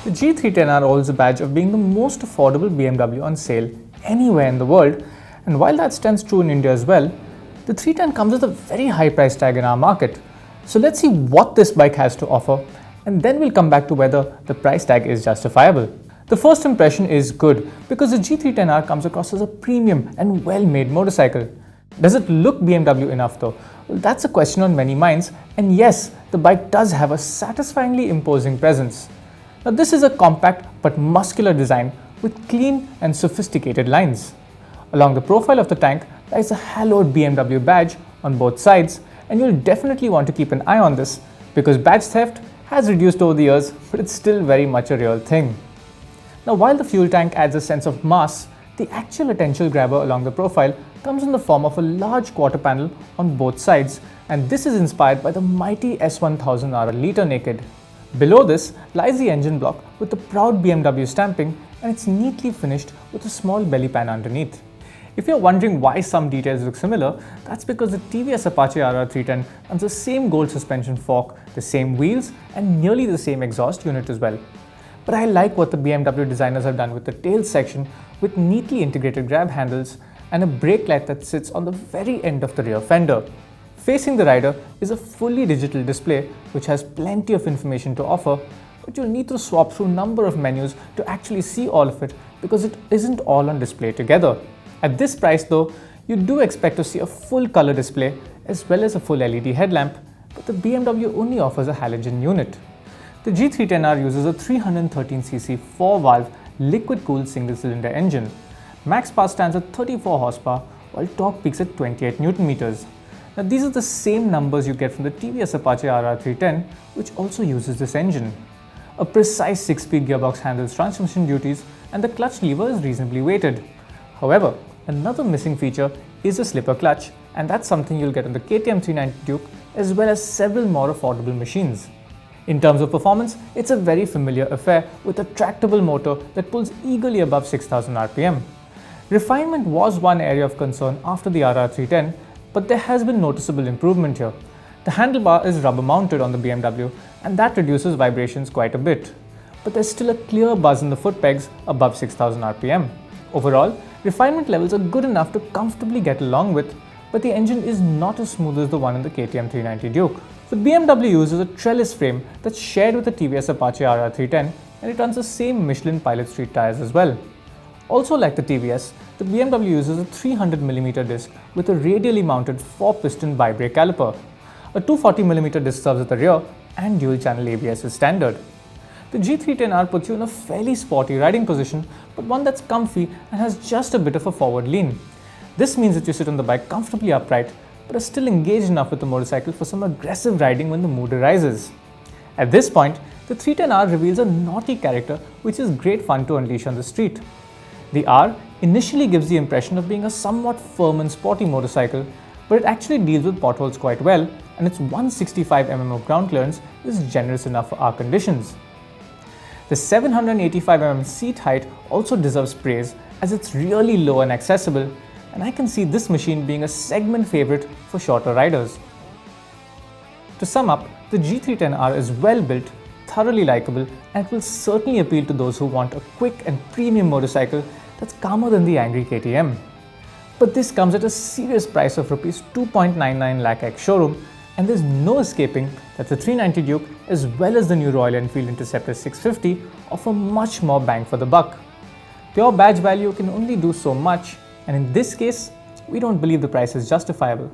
The G310R holds a badge of being the most affordable BMW on sale anywhere in the world, and while that stands true in India as well, the 310 comes with a very high price tag in our market. So let's see what this bike has to offer, and then we'll come back to whether the price tag is justifiable. The first impression is good because the G310R comes across as a premium and well-made motorcycle. Does it look BMW enough though? Well, that's a question on many minds, and yes, the bike does have a satisfyingly imposing presence. Now this is a compact but muscular design with clean and sophisticated lines. Along the profile of the tank lies a hallowed BMW badge on both sides, and you'll definitely want to keep an eye on this because badge theft has reduced over the years, but it's still very much a real thing. Now while the fuel tank adds a sense of mass, the actual attention grabber along the profile comes in the form of a large quarter panel on both sides, and this is inspired by the mighty S1000R liter naked. Below this lies the engine block with the proud BMW stamping, and it's neatly finished with a small belly pan underneath. If you're wondering why some details look similar, that's because the TVS Apache RR310 runs the same gold suspension fork, the same wheels, and nearly the same exhaust unit as well. But I like what the BMW designers have done with the tail section with neatly integrated grab handles and a brake light that sits on the very end of the rear fender. Facing the rider is a fully digital display which has plenty of information to offer, but you'll need to swap through a number of menus to actually see all of it because it isn't all on display together. At this price though, you do expect to see a full color display as well as a full LED headlamp, but the BMW only offers a halogen unit. The G310R uses a 313cc 4-valve liquid-cooled single-cylinder engine. Max power stands at 34 horsepower while torque peaks at 28 Nm. Now these are the same numbers you get from the TVS Apache RR310, which also uses this engine. A precise 6-speed gearbox handles transmission duties, and the clutch lever is reasonably weighted. However, another missing feature is a slipper clutch, and that's something you'll get on the KTM 390 Duke as well as several more affordable machines. In terms of performance, it's a very familiar affair with a tractable motor that pulls eagerly above 6000 rpm. Refinement was one area of concern after the RR310, but there has been noticeable improvement here. The handlebar is rubber mounted on the BMW, and that reduces vibrations quite a bit. But there's still a clear buzz in the foot pegs above 6000 rpm. Overall, refinement levels are good enough to comfortably get along with, but the engine is not as smooth as the one in the KTM 390 Duke. The BMW uses a trellis frame that's shared with the TVS Apache RR310, and it runs the same Michelin Pilot Street tires as well. Also like the TVS, the BMW uses a 300mm disc with a radially mounted 4-piston bi-brake caliper. A 240mm disc serves at the rear, and dual-channel ABS is standard. The G310R puts you in a fairly sporty riding position, but one that's comfy and has just a bit of a forward lean. This means that you sit on the bike comfortably upright, but are still engaged enough with the motorcycle for some aggressive riding when the mood arises. At this point, the 310R reveals a naughty character which is great fun to unleash on the street. The R initially gives the impression of being a somewhat firm and sporty motorcycle, but it actually deals with potholes quite well, and its 165mm of ground clearance is generous enough for our conditions. The 785mm seat height also deserves praise as it's really low and accessible, and I can see this machine being a segment favorite for shorter riders. To sum up, the G310R is well built, thoroughly likable, and it will certainly appeal to those who want a quick and premium motorcycle that's calmer than the angry KTM. But this comes at a serious price of Rs 2.99 lakh ex showroom, and there's no escaping that the 390 Duke as well as the new Royal Enfield Interceptor 650 offer much more bang for the buck. Pure badge value can only do so much, and in this case, we don't believe the price is justifiable.